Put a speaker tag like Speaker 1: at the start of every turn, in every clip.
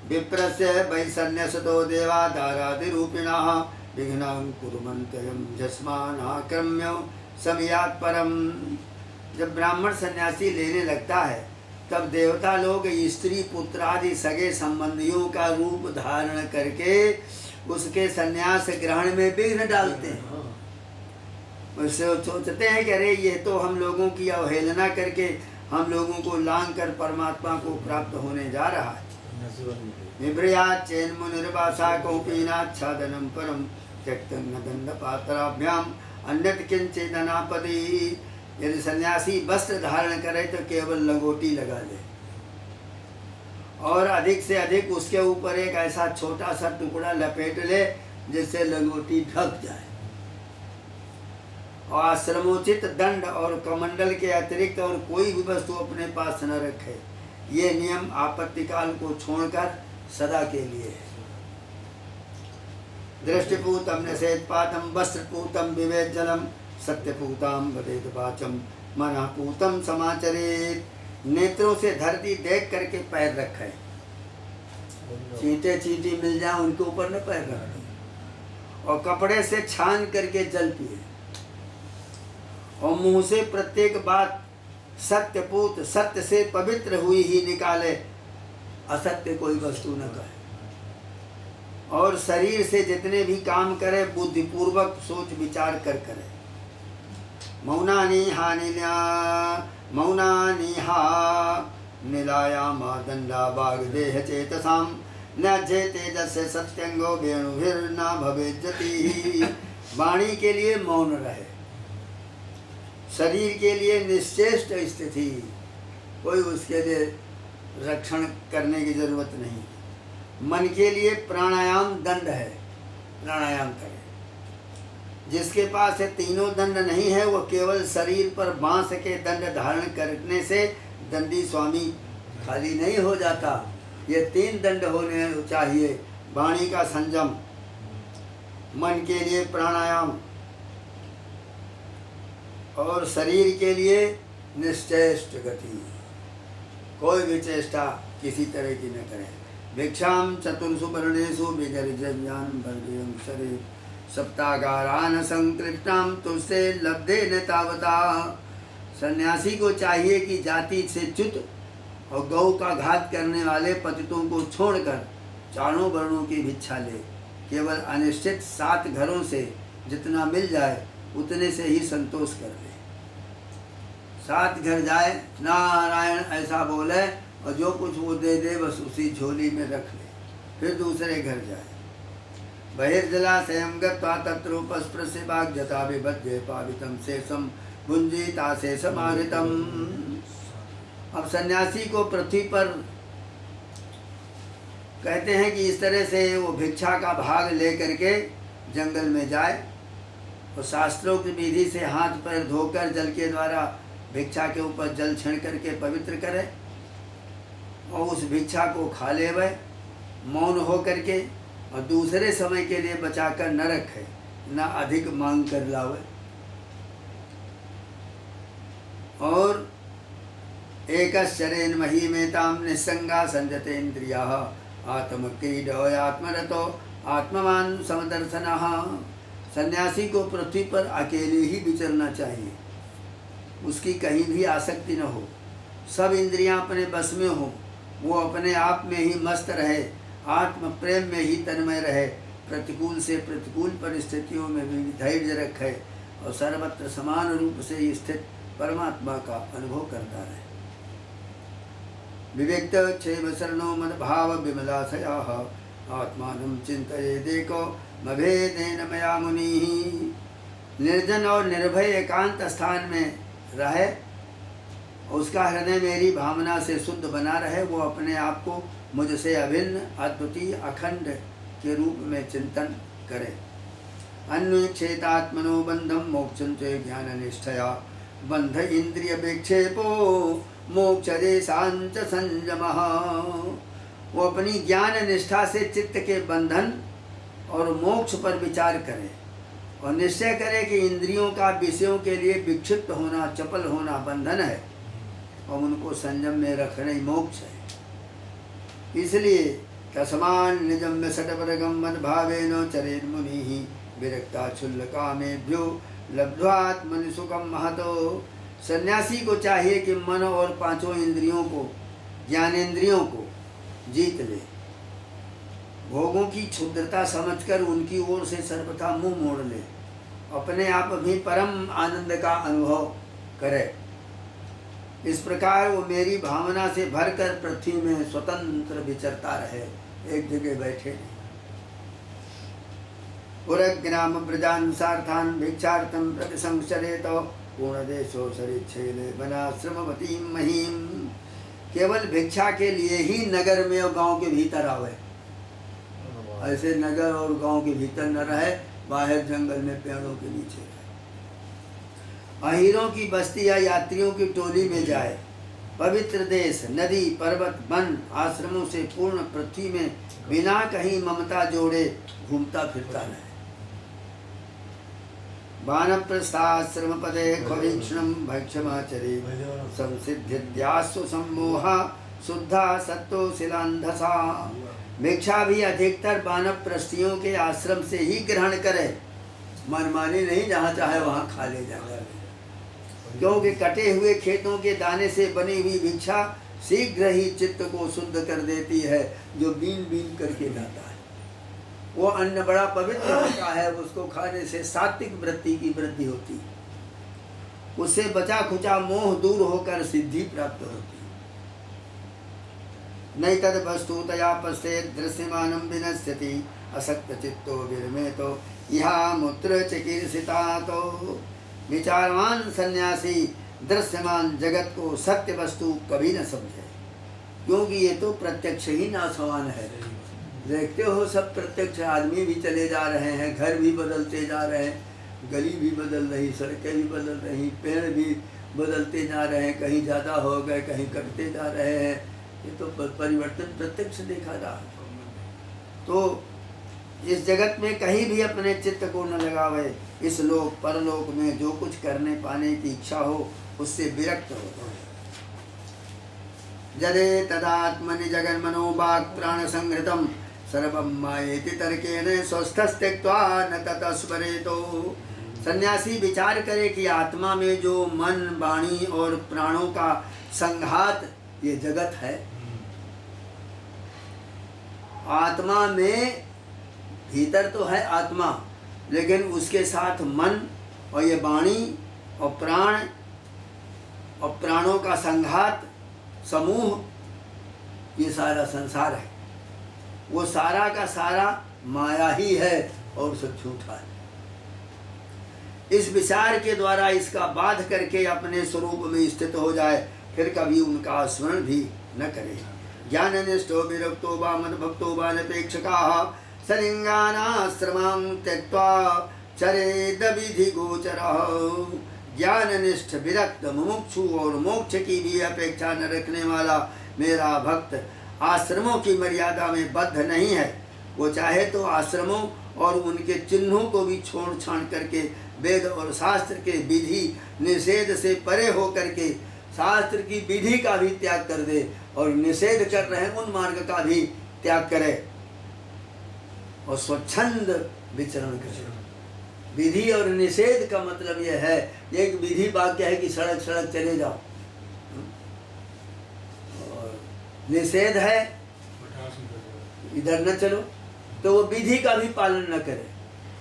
Speaker 1: विप्रस्य वै सन्न्यसतो देवा दारादिरूपिणः विघ्नं कुर्वन्त्ययं यस्मानाक्रम्य समयात् परम। जब ब्राह्मण सन्यासी लेने लगता है तब देवता लोग स्त्री पुत्र आदि सगे संबंधियों का रूप धारण करके उसके सन्यास ग्रहण में विघ्न डालते हैं। उससे सोचते हैं कि अरे ये तो हम लोगों की अवहेलना करके हम लोगों को लांग कर परमात्मा को प्राप्त होने जा रहा है। विभ्रयात् चैन मुनिर्वासा कौपीनाच्छादनं परम त्यक्तं न दंडपात्राभ्याम अन्यत् किंचिदनापदि। यदि सन्यासी वस्त्र धारण करे तो केवल लंगोटी लगा ले और अधिक से अधिक उसके ऊपर एक ऐसा छोटा सा टुकड़ा लपेट ले जिससे लंगोटी ढक जाए। और आश्रमोचित दंड और कमंडल के अतिरिक्त और कोई भी वस्तु अपने पास न रखे। ये नियम आपत्ति काल को छोड़कर सदा के लिए है। दृष्टिपूतम निषेधपातम वस्त्रपूतम विवेक जलम सत्यपूताम वदेत वाचम मनःपूतम समाचरेत। नेत्रों से धरती देख करके पैर रखे, चींटे चींटी मिल जाए उनके ऊपर न पैर रखे। और कपड़े से छान करके जल पिए और मुंह से प्रत्येक बात सत्यपूत सत्य से पवित्र हुई ही निकाले, असत्य कोई वस्तु न कहे। और शरीर से जितने भी काम करे बुद्धिपूर्वक सोच विचार कर करे। मौनानि हा निलायामा दंडा वाग्देह चेतसाम न जेतेजस्य सत्यंगो वेणुभिर्न भवेज्जति। वाणी के लिए मौन रहे, शरीर के लिए निश्चेष्ट स्थिति, कोई उसके लिए रक्षण करने की जरूरत नहीं। मन के लिए प्राणायाम दंड है, प्राणायाम करे। जिसके पास ये तीनों दंड नहीं है वो केवल शरीर पर बांस के दंड धारण करने से दंडी स्वामी खाली नहीं हो जाता। ये तीन दंड होने चाहिए। वाणी का संयम, मन के लिए प्राणायाम और शरीर के लिए निश्चेष्ट गति। कोई भी चेष्टा किसी तरह की न करें। भिक्षाम चतुर्षु वर्णेषु विगर्जन्यान वर्गयं शरीर सप्तागारान संकृष्टाम तुझसे लब्धे न तावता। सन्यासी को चाहिए कि जाति से च्युत और गौ का घात करने वाले पतितों को छोड़कर चारों वर्णों की भिक्षा ले। केवल अनिश्चित 7 घरों से जितना मिल जाए उतने से ही संतोष कर ले। 7 घर जाए नारायण ऐसा बोले और जो कुछ वो दे दे बस उसी झोली में रख ले, फिर दूसरे घर जाए। बहिर्जलाशयं गत्वा तत्रोपस्पृश्य वाग्यथा विभज्य पावितं शेषं भुञ्जीता शेषमाहृतम्। अब सन्यासी को पृथ्वी पर कहते हैं कि इस तरह से वो भिक्षा का भाग ले करके जंगल में जाए और शास्त्रोक्त विधि से हाथ पैर धोकर जल के द्वारा भिक्षा के ऊपर जल छिड़ करके पवित्र करे और उस भिक्षा को खा ले वह मौन हो करके और दूसरे समय के लिए बचाकर न रखे, न अधिक मांग कर लावे। और एकश्चरेण महीमेताम निस्संगा संजते इंद्रियाः आत्मक्रीडो आत्मरतो आत्मवान समदर्शनः। सन्यासी को पृथ्वी पर अकेले ही विचरना चाहिए, उसकी कहीं भी आसक्ति न हो, सब इंद्रियां अपने बस में हो, वो अपने आप में ही मस्त रहे, आत्म प्रेम में ही तन्मय रहे, प्रतिकूल से प्रतिकूल परिस्थितियों में भी धैर्य रखे और सर्वत्र समान रूप से स्थित परमात्मा का अनुभव करता रहे। विवेक्त क्षेम शरणो मद भाव विमलाशयाः आत्मानं चिन्तयेदेको मभेदेन मया मुनिः। निर्जन और निर्भय एकांत स्थान में रहे, उसका हृदय मेरी भावना से शुद्ध बना रहे, वो अपने आप को मुझसे अभिन्न अद्वितीय अखंड के रूप में चिंतन करे। अन्वेक्षेतात्मनो बंधम मोक्षं च ज्ञान निष्ठया बंध इंद्रिय विक्षेपो मोक्ष देशांच संयमः। वो अपनी ज्ञान निष्ठा से चित्त के बंधन और मोक्ष पर विचार करे और निश्चय करे कि इंद्रियों का विषयों के लिए विक्षिप्त होना, चपल होना बंधन है और उनको संयम में रखना ही मोक्ष है। इसलिए तस्मान् निजं षट्पदकं मद्भावेन चरेन् मुनिः विरक्ता क्षुल्लकामेभ्यो लब्ध्वात्मनि सुखं महतो। सन्यासी को चाहिए कि मन और पांचों इंद्रियों को, ज्ञानेंद्रियों को जीत ले, भोगों की क्षुद्रता समझकर उनकी ओर से सर्वथा मुंह मोड़ ले, अपने आप भी परम आनंद का अनुभव करे। इस प्रकार वो मेरी भावना से भरकर पृथ्वी में स्वतंत्र विचरता रहे, एक जगह बैठे नहीं। पुरग्राम प्रजानुसार्थान भिक्षार्थम प्रतिसंचरेत पूर्ण देशो सरिच्छेले वनाश्रमवती महीम। केवल भिक्षा के लिए ही नगर में और गांव के भीतर आवे, ऐसे नगर और गांव के भीतर न रहे, बाहर जंगल में पेड़ों के नीचे रहे। अहीरों की बस्ती या यात्रियों की टोली में जाए, पवित्र देश, नदी, पर्वत, वन, आश्रमों से पूर्ण पृथ्वी में बिना कहीं ममता जोड़े घूमता फिरता रहे। वानप्रस्थाश्रम पदे खवीक्षणं भक्षमाचरे संसिद्धिद्यासु सम्मोहा शुद्धा सत्तो शिलांधसा। भिक्षा भी अधिकतर वानप्रस्थियों के आश्रम से ही ग्रहण करे, मनमानी नहीं, जहाँ चाहे वहाँ खा ले जाए। क्योंकि कटे हुए खेतों के दाने से बनी हुई भिक्षा शीघ्र ही चित्त को शुद्ध कर देती है, जो बीन बीन करके लाता है। वो अन्न बड़ा पवित्र होता है, उसको खाने से सात्विक वृत्ति की वृद्धि होती है, उससे बचा खुचा मोह दूर होकर सिद्धि प्राप्त होती है। नहीं तद वस्तुतया पश्येत् दृश्यमानं विनश्यति असक्त चित्तो विरमेतो यहाँ मूत्र चिकीर्षिता। तो विचारवान सन्यासी दृश्यमान जगत को सत्य वस्तु कभी न समझे, क्योंकि ये तो प्रत्यक्ष ही नाशवान है। देखते हो सब प्रत्यक्ष, आदमी भी चले जा रहे हैं, घर भी बदलते जा रहे हैं, गली भी बदल रही, सड़कें भी बदल रही, पेड़ भी बदलते जा रहे हैं, कहीं ज़्यादा हो गए, कहीं कटते जा रहे हैं। ये तो परिवर्तन प्रत्यक्ष देखा जा रहा है। तो इस जगत में कहीं भी अपने चित्त को न लगावे। इस लोक परलोक में जो कुछ करने पाने की इच्छा हो उससे विरक्त हो। जदे तदात्मनि जगन्मनो वाक् प्राण संहृतम सर्वं मायेति तर्केण स्वस्थस्त्यक्त्वा न ततः स्मरेतो। सन्यासी विचार करे कि आत्मा में जो मन, वाणी और प्राणों का संघात ये जगत है, आत्मा में भीतर तो है आत्मा, लेकिन उसके साथ मन और ये वाणी और प्राण और प्राणों का संघात समूह, ये सारा संसार है। वो सारा का सारा माया ही है और सब झूठा है। इस विचार के द्वारा इसका बाध करके अपने स्वरूप में स्थित हो जाए, फिर कभी उनका स्मरण भी न करे। ज्ञाननिष्ठो विरक्तो वा मद्भक्तो वा अनपेक्षकाः सलिंगानाश्रमं त्यक्त्वा चरेद विधि गोचरः। ज्ञाननिष्ठ, विरक्त, मुमुक्षु और मोक्ष की भी अपेक्षा न रखने वाला मेरा भक्त आश्रमों की मर्यादा में बद्ध नहीं है। वो चाहे तो आश्रमों और उनके चिन्हों को भी छोड़ छाड़ करके वेद और शास्त्र के विधि निषेध से परे हो करके शास्त्र की विधि का भी त्याग कर दे और निषेध कर रहे उन मार्ग का भी त्याग करे और स्वच्छंद विचरण करे। विधि और निषेध का मतलब यह है, एक विधि वाक्य है कि सड़क सड़क चले जाओ, और निषेध है इधर न चलो, तो वो विधि का भी पालन न करे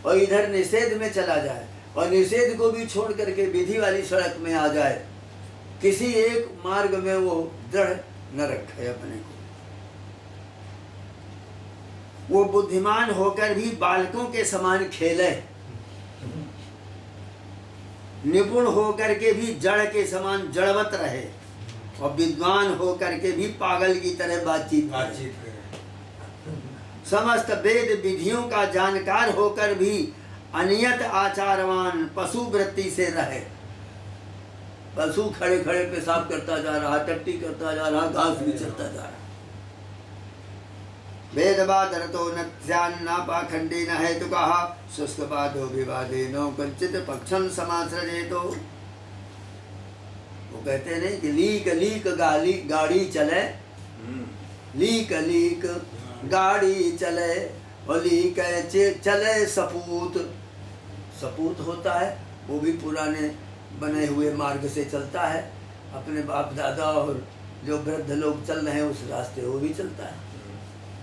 Speaker 1: और इधर निषेध में चला जाए और निषेध को भी छोड़ करके विधि वाली सड़क में आ जाए। किसी एक मार्ग में वो दृढ़ न रखे अपने को। वो बुद्धिमान होकर भी बालकों के समान खेले, निपुण होकर के भी जड़ के समान जड़वत रहे और विद्वान होकर के भी पागल की तरह बातचीत करे। समस्त वेद विधियों का जानकार होकर भी अनियत आचारवान पशु वृत्ति से रहे। पशु खड़े खड़े पेशाब करता जा रहा, टट्टी करता जा रहा, घास भी चलता जा रहा। वेदवादरतो नत्स्यान्ना पाखंडी न हेतु कहा शुष्कवादो विवादे नो कंचित पक्षम समाश्रजेतो। वो कहते नहीं कि लीक लीक गाड़ी चले लीक लीक गाड़ी चले, और लीक चले सपूत। सपूत होता है वो भी पुराने बने हुए मार्ग से चलता है, अपने बाप दादा और जो वृद्ध लोग चल रहे हैं उस रास्ते वो भी चलता है।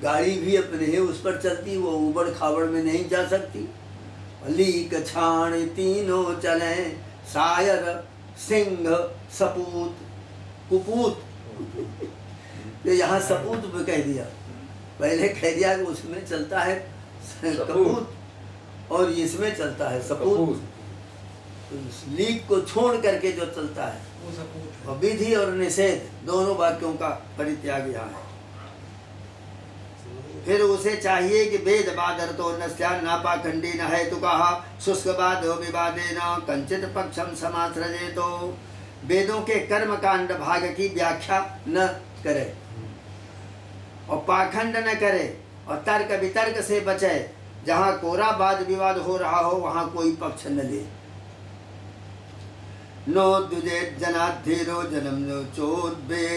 Speaker 1: गाड़ी भी अपने ही उस पर चलती, वो उबड़ खाबड़ में नहीं जा सकती। लीक छाण तीनों चले, शायर सिंह सपूत कुपूत। तो यहाँ सपूत में कह दिया, पहले कह दिया कि उसमें चलता है कपूत और इसमें चलता है सपूत। लीक को छोड़ करके जो चलता है वो सपूत। और विधि और निषेध दोनों वाक्यों का परित्याग यहाँ है। फिर उसे चाहिए कि वेद बादर तो नस्या नापा खंडी न है, तो कहा शुष्क बाधो विवादे न कंचित पक्षम समाश्रजे। तो वेदों के कर्म कांड भाग की व्याख्या न करे और पाखंड न करे और तर्क वितर्क से बचे। जहाँ कोरा वाद विवाद हो रहा हो वहाँ कोई पक्ष न ले। नो दुजे जनाधीरो जन्म नो चोदे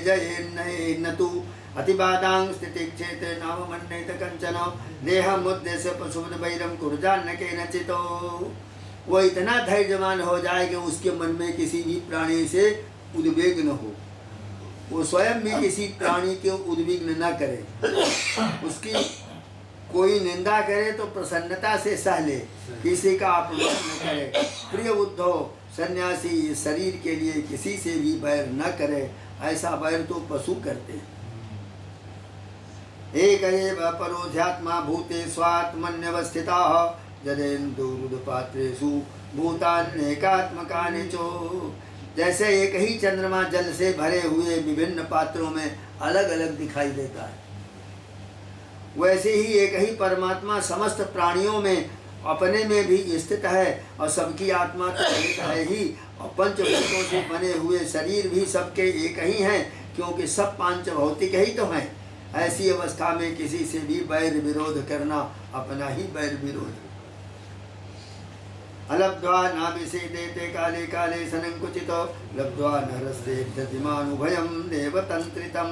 Speaker 1: जय न तू अतिबादांग स्थिति क्षेत्र नाम मन्नेत कंचन देह मुद्देश्य पशुपद वैरम कुरजान के नचितो। वो इतना धैर्यवान हो जाए कि उसके मन में किसी भी प्राणी से उद्वेग न हो, वो स्वयं भी किसी प्राणी के उद्विग्न न करे, उसकी कोई निंदा करे तो प्रसन्नता से सह ले, किसी का अपमान न करे। प्रिय उद्धव, सन्यासी शरीर के लिए किसी से भी बैर न करे, ऐसा बैर तो पशु करते हैं। एक एव परोध्यात्मा भूते स्वात्मन्यवस्थिताः जदेन्दुरुदपात्रेषु भूतान्येकात्मकानि चो। जैसे एक ही चंद्रमा जल से भरे हुए विभिन्न पात्रों में अलग अलग दिखाई देता है, वैसे ही एक ही परमात्मा समस्त प्राणियों में अपने में भी स्थित है और सबकी आत्मा तो एक है ही। और पंचभूतों से बने हुए शरीर भी सबके एक ही हैं, क्योंकि सब पांच भौतिक ही तो हैं। ऐसी अवस्था में किसी से भी बैर विरोध करना अपना ही बैर विरोध। अलब्ध्वा नाभिषेदेते काले काले सनंकुचितो लब्ध्वा नरस्ते धतिमानुभयम देवतंत्रितम।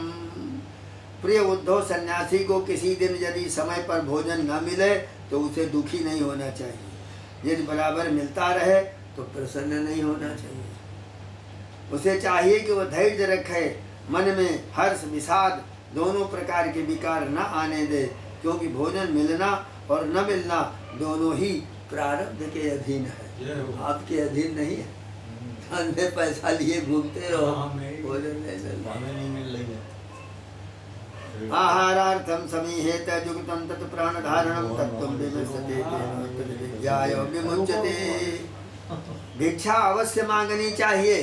Speaker 1: प्रिय उद्धव, सन्यासी को किसी दिन यदि समय पर भोजन न मिले तो उसे दुखी नहीं होना चाहिए। यदि बराबर मिलता रहे तो प्रसन्न नहीं होना चाहिए। उसे चाहिए कि वह धैर्य रखे, मन में हर्ष विषाद दोनों प्रकार के विकार न आने दे, क्योंकि भोजन मिलना और न मिलना दोनों ही प्रारब्ध के अधीन है, आपके अधीन नहीं है। धन में पैसा लिए घूमते रहो, भोजन नहीं मिल रही। आहारार्थम समीहेत जुगतम तत् प्राणधारणम तत्त्वं विमृश्यते तेन विद्याय विमुच्यते। भिक्षा अवश्य मांगनी चाहिए,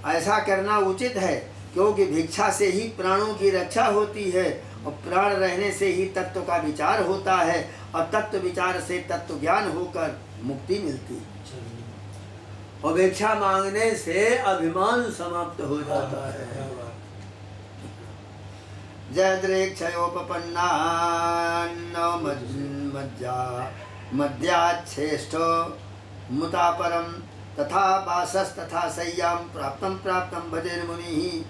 Speaker 1: ऐसा करना उचित है, क्योंकि भिक्षा से ही प्राणों की रक्षा होती है और प्राण रहने से ही तत्व का विचार होता है और तत्व विचार से तत्व ज्ञान होकर मुक्ति मिलती है। और भिक्षा मांगने से अभिमान समाप्त हो जाता है। जयद्रेक्षयोपपन्ना मध्याच्छेष्ठ मुतापरम तथा वासस तथा सय्यां प्राप्तम भजेन मुनि।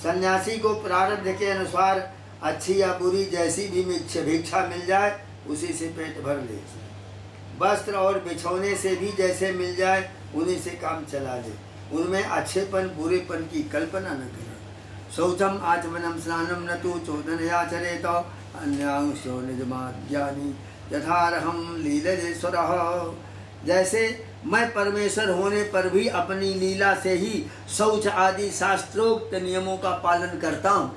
Speaker 1: सन्यासी को प्रारब्ध के अनुसार अच्छी या बुरी जैसी भी भिक्षा मिल जाए उसी से पेट भर ले। वस्त्र और बिछौने से भी जैसे मिल जाए उन्हीं से काम चला ले, उनमें अच्छेपन बुरेपन की कल्पना न करे। शौचम आचमनम स्नानम न तू चोदनयाचरेत अन्यांशो निजमाज्ञानी यथारहम लीलेश्वरः। जैसे मैं परमेश्वर होने पर भी अपनी लीला से ही शौच आदि शास्त्रोक्त नियमों का पालन करता हूँ।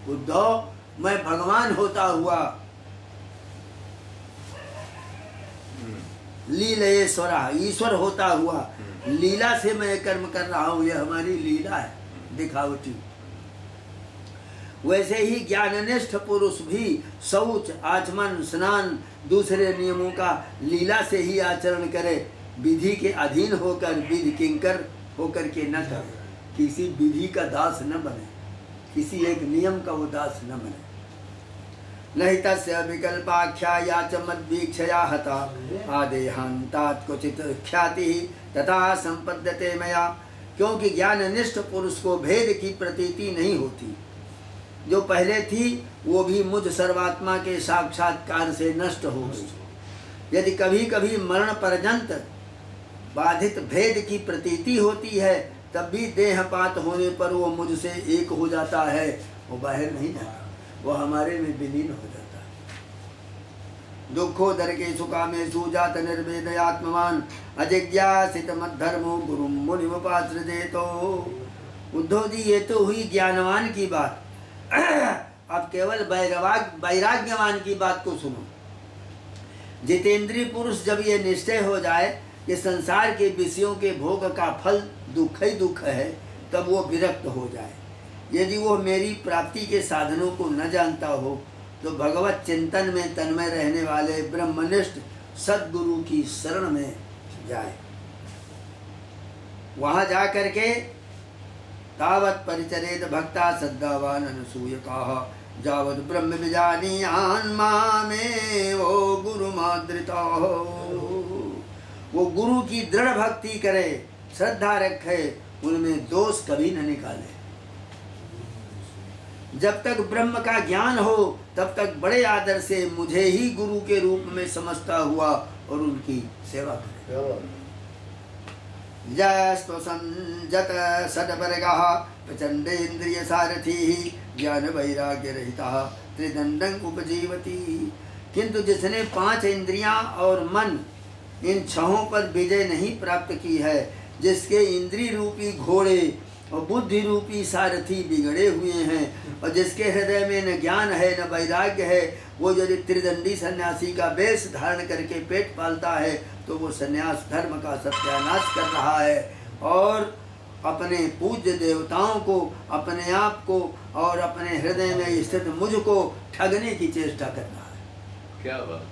Speaker 1: उद्धव, मैं भगवान होता हुआ लीलेश्वर ईश्वर होता हुआ लीला से मैं कर्म कर रहा हूँ, यह हमारी लीला है दिखावटी। वैसे ही ज्ञाननिष्ठ पुरुष भी शौच आचमन स्नान दूसरे नियमों का लीला से ही आचरण करे, विधि के अधीन होकर विधि किंकर होकर के न करे, किसी विधि का दास न बने, किसी एक नियम का वो दास न बने। नहीं तस्य विकल्पाख्या या च मद्वीक्षया हता आदेहांतात क्वचित ख्याति तथा संपद्यते मया। क्योंकि ज्ञाननिष्ठ पुरुष को भेद की प्रतीति नहीं होती। जो पहले थी वो भी मुझ सर्वात्मा के साक्षात्कार से नष्ट हो गई। यदि कभी कभी मरण पर्यंत बाधित भेद की प्रतीति होती है, तब भी देहपात होने पर वो मुझसे एक हो जाता है, वो बाहर नहीं जाता, वो हमारे में विलीन हो जाता है। दुखो दर के सुखा में सुजात निर्वेद आत्मवान अजिज्ञासित मद्धर्मो गुरु मुनिमुपाश्रजे। तो उद्धव जी, ये तो हुई ज्ञानवान की बात। अब केवल वैराग्यवान की बात को सुनो। जितेंद्रीय पुरुष जब ये निश्चय हो जाए कि संसार के विषयों के भोग का फल दुख ही दुख है, तब वो विरक्त हो जाए। यदि वो मेरी प्राप्ति के साधनों को न जानता हो, तो भगवत चिंतन में तन्मय रहने वाले ब्रह्मनिष्ठ सद्गुरु की शरण में जाए। वहां जा करके तावत परिचरेत भक्ता श्रद्धावान अनसूयकाः जावत ब्रह्म विजानीयान् मामेव गुरु मादृता। वो गुरु की दृढ़ भक्ति करे, श्रद्धा रखे, उनमें दोष कभी न निकाले। जब तक ब्रह्म का ज्ञान हो तब तक बड़े आदर से मुझे ही गुरु के रूप में समझता हुआ और उनकी सेवा करे। जस्तो संजत सदवर्गः प्रचंडेन्द्रिय सारथी ज्ञान वैराग्य रहिता त्रिदंडं उपजीवति। किंतु जिसने 5 इंद्रियां और मन, इन 6 पर विजय नहीं प्राप्त की है, जिसके इंद्रिय रूपी घोड़े और बुद्धि रूपी सारथी बिगड़े हुए हैं, और जिसके हृदय में न ज्ञान है न वैराग्य है, वो यदि त्रिदंडी सन्यासी का वेश धारण करके पेट पालता है, तो वो सन्यास धर्म का सत्यानाश कर रहा है और अपने पूज्य देवताओं को, अपने आप को और अपने हृदय में स्थित मुझ को ठगने की चेष्टा कर रहा है।
Speaker 2: क्या बात।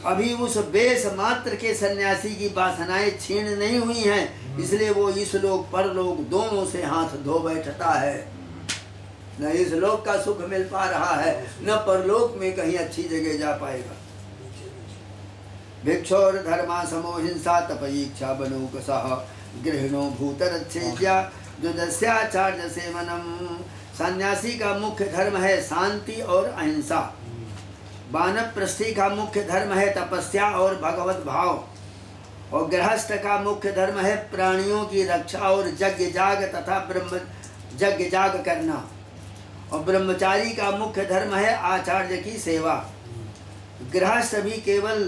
Speaker 1: अभी उस वेश मात्र के सन्यासी की वासनाएं क्षीण नहीं हुई हैं, इसलिए वो इस लोक परलोक दोनों से हाथ धो बैठता है। न इस लोक का सुख मिल पा रहा है, न परलोक में कहीं अच्छी जगह जा पाएगा। भिक्षोर धर्मा समो हिंसा तपईक्षा बनूकसः गृहिणो भूतरच्छेद्या जुदस्याचार्य सेवनम। सन्यासी का मुख्य धर्म है शांति और अहिंसा। वानप्रस्थी का मुख्य धर्म है तपस्या और भगवत भाव, और गृहस्थ का मुख्य धर्म है प्राणियों की रक्षा और यज्ञ जाग तथा यज्ञ जाग करना, और ब्रह्मचारी का मुख्य धर्म है आचार्य की सेवा। गृहस्थ भी केवल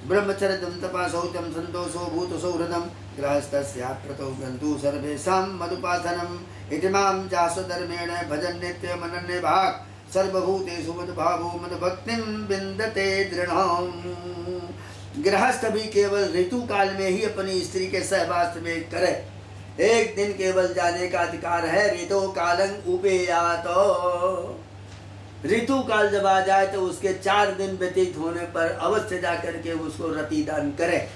Speaker 1: ब्रह्मचर्यं तपः शौचं संतोषो भूत सौहृदं गृहस्थस्याप्रतो गन्तु सर्वेषां मदुपासनम् इति मां जास्वधर्मेण भजन् नित्यमनन्ये भाक् सर्वभूतेषु मद्भावो मद्भक्तिं विन्दते दृढम्। गृहस्थ भी केवल ऋतु काल में ही अपनी स्त्री के सहवास में करे। एक दिन केवल जाने का अधिकार है। ऋतु कालं उपेयात। ऋतु काल जब आ जाए तो उसके 4 दिन व्यतीत होने पर अवश्य जाकर के उसको रतिदान करे।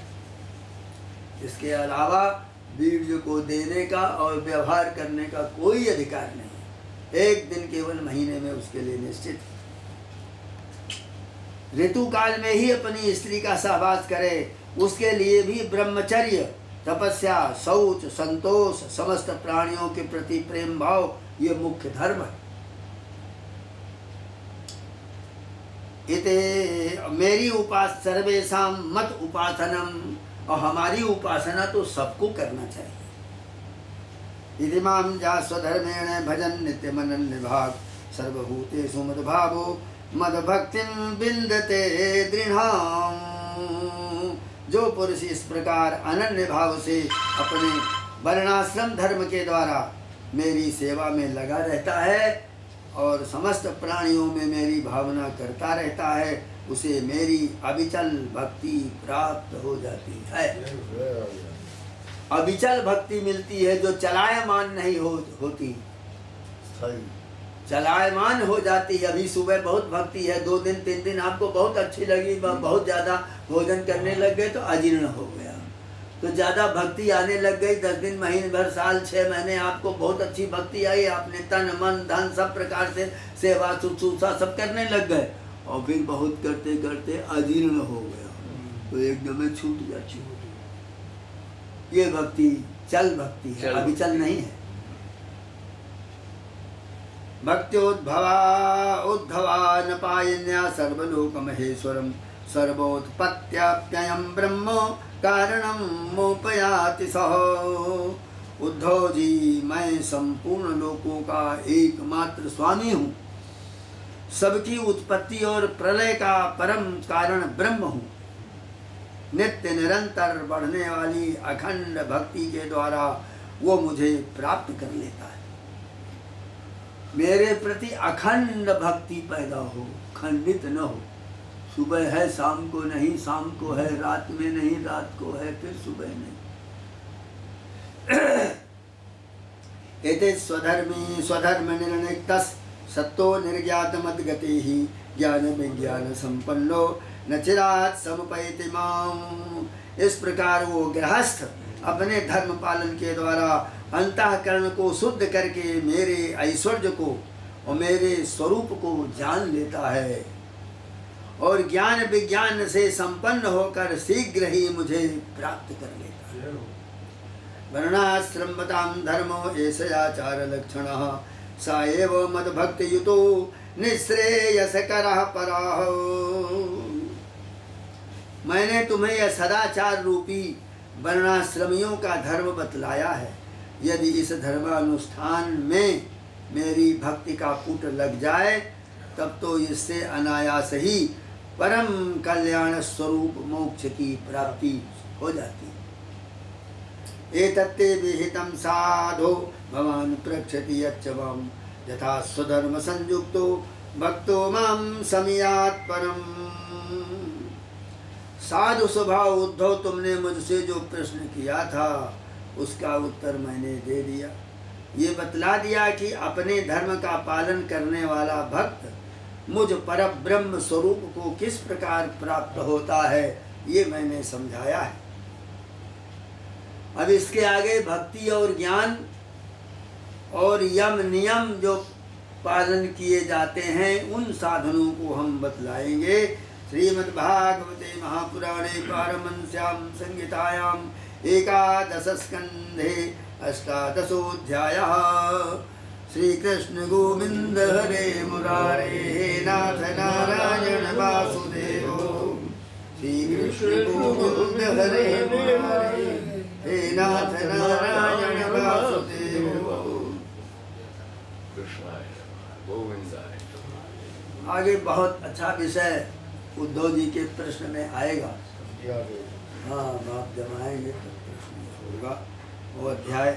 Speaker 1: इसके अलावा वीर्य को देने का और व्यवहार करने का कोई अधिकार नहीं। एक दिन केवल महीने में उसके लिए निश्चित। ऋतु काल में ही अपनी स्त्री का सहवास करे। उसके लिए भी ब्रह्मचर्य, तपस्या, शौच, संतोष, समस्त प्राणियों के प्रति प्रेम भाव, ये मुख्य धर्म है। इते मेरी उपास सर्वेषां मत उपासनम, और हमारी उपासना तो सबको करना चाहिए। इति मां जास्वधर्मेण भजन् नित्यमनन्ये भाक् सर्वभूतेषु मद्भावो मद्भक्तिं विन्दते दृढम्। जो पुरुष इस प्रकार अनन्य भाव से अपने वर्णाश्रम धर्म के द्वारा मेरी सेवा में लगा रहता है और समस्त प्राणियों में मेरी भावना करता रहता है, उसे मेरी अविचल भक्ति प्राप्त हो जाती है। अविचल भक्ति मिलती है जो चलायमान नहीं होती, चलायमान हो जाती है। अभी सुबह बहुत भक्ति है, 2 दिन 3 दिन आपको बहुत अच्छी लगी, बहुत ज़्यादा भोजन करने लग गए तो अजीर्ण हो गया, तो ज़्यादा भक्ति आने लग गई। 10 दिन, महीने भर, साल, 6 महीने आपको बहुत अच्छी भक्ति आई, आपने तन मन धन सब प्रकार से सेवा शुश्रूषा सब करने लग गए, और फिर बहुत करते करते अजीर्ण हो गया, तो एकदम छूट जाती। ये भक्ति चल भक्ति है, अविचल नहीं है। भक्त्योद्भवा उद्धवा न पायन्या सर्वलोक महेश्वरम सर्वोत्पत्त्यप्ययं ब्रह्म कारणम मोपयाति सह। उद्धव जी, मैं संपूर्ण लोकों का एकमात्र स्वामी हूँ, सबकी उत्पत्ति और प्रलय का परम कारण ब्रह्म हूँ। नित्य निरंतर बढ़ने वाली अखंड भक्ति के द्वारा वो मुझे प्राप्त कर लेता है। मेरे प्रति अखंड भक्ति पैदा हो, खंडित न हो। सुबह है शाम को नहीं, शाम को है रात में नहीं, रात को है फिर सुबह नहीं। एते स्वधर्मी स्वधर्म निर्णिक्तस् सत्तो निर्ज्ञात मत गति ही ज्ञान विज्ञान संपन्नो न चिरात समुपैति माम। इस प्रकार वो गृहस्थ अपने धर्म पालन के द्वारा अंतःकरण को शुद्ध करके मेरे ऐश्वर्य को और मेरे स्वरूप को जान लेता है और ज्ञान विज्ञान से संपन्न होकर शीघ्र ही मुझे प्राप्त कर लेता है। वर्णाश्रमतां धर्मो एषयाचार लक्षणः स एव मद्भक्तियुतो निःश्रेयसकरः परः। मैंने तुम्हें यह सदाचार रूपी वर्णाश्रमियों का धर्म बतलाया है। यदि इस धर्मानुष्ठान में मेरी भक्ति का पुट लग जाए तब तो इससे अनायास ही परम कल्याण स्वरूप मोक्ष की प्राप्ति हो जाती है। एतत्ते विहितं साधो भवान् प्रक्षति यच्चवं यथा स्वधर्म संयुक्तो भक्तो मां समियात् परम। साधु स्वभाव उद्धव, तुमने मुझसे जो प्रश्न किया था उसका उत्तर मैंने दे दिया। ये बतला दिया कि अपने धर्म का पालन करने वाला भक्त मुझ पर ब्रह्म स्वरूप को किस प्रकार प्राप्त होता है, ये मैंने समझाया है। अब इसके आगे भक्ति और ज्ञान और यम नियम जो पालन किए जाते हैं उन साधनों को हम बतलाएंगे। श्रीमद्भागवते महापुराणे पारमहंस्यां संहितायां एकादश स्कंधे अष्टादशोऽध्यायः। श्री कृष्ण गोविंद हरे मुरारे नाथ नारायण वासुदेव। श्री कृष्ण गोविंद हरे मुरारे हे नाथ नारायण वासुदेव। आगे बहुत अच्छा विषय उद्धव जी के प्रश्न में आएगा। हाँ, आप जमाएंगे तो प्रश्न होगा। वो अध्याय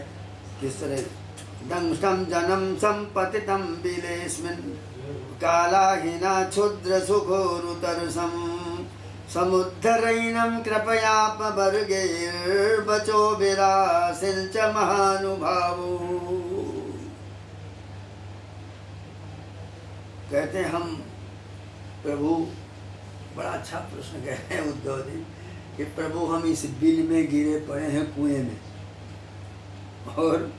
Speaker 1: किस तरह दंष्टम जनम संपतितम बिलेस्मिन् कालाहीना क्षुद्र सुखोरुतरसम समुद्धरैनं कृपयापवर्गैर्वचो विलासिं च महानुभावो। कहते हम प्रभु, बड़ा अच्छा प्रश्न कह रहे हैं उद्धव जी कि प्रभु हम इस बिल में गिरे पड़े हैं, कुएं में, और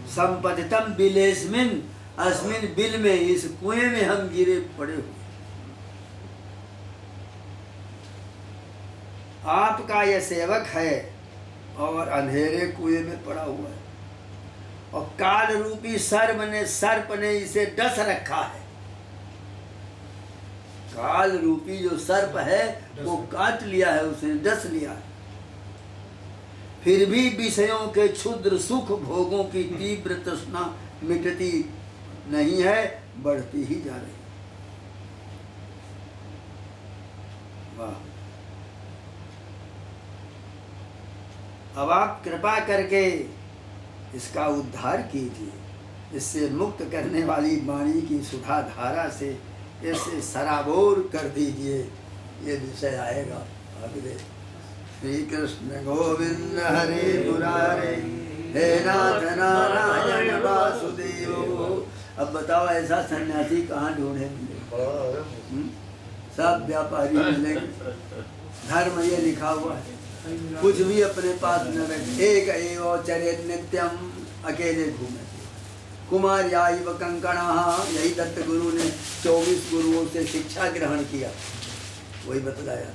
Speaker 1: संपतितम बिलेस्मिन् अस्मिन् बिल में, इस कुएं में हम गिरे पड़े हुए। आपका यह सेवक है और अंधेरे कुएं में पड़ा हुआ है और काल रूपी सर्प ने इसे डस रखा है। काल रूपी जो सर्प है वो काट लिया है, उसने डस लिया है। फिर भी विषयों के क्षुद्र सुख भोगों की तीव्र तृष्णा मिटती नहीं है, बढ़ती ही जा रही। वाह! अब आप कृपा करके इसका उद्धार कीजिए, इससे मुक्त करने वाली वाणी की सुधा धारा से इसे सराबोर कर दीजिए। ये विषय आएगा आगे। श्री कृष्ण गोविंद हरे मुरारे हे नाथ नारायण वासुदेव। अब बताओ ऐसा सन्यासी कहाँ ढूंढे मिले? सब व्यापारी मिलेंगे। धर्म ये लिखा हुआ है, कुछ भी अपने पास न रखे। एक एव चरेत नित्यम, अकेले घूमे। कुमार्याइव कंकणः, यही दत्त गुरु ने 24 गुरुओं से शिक्षा ग्रहण किया, वही बतलाया।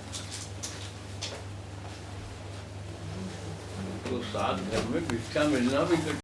Speaker 2: तो साथ घर में भिक्षा मिलना भी कठिन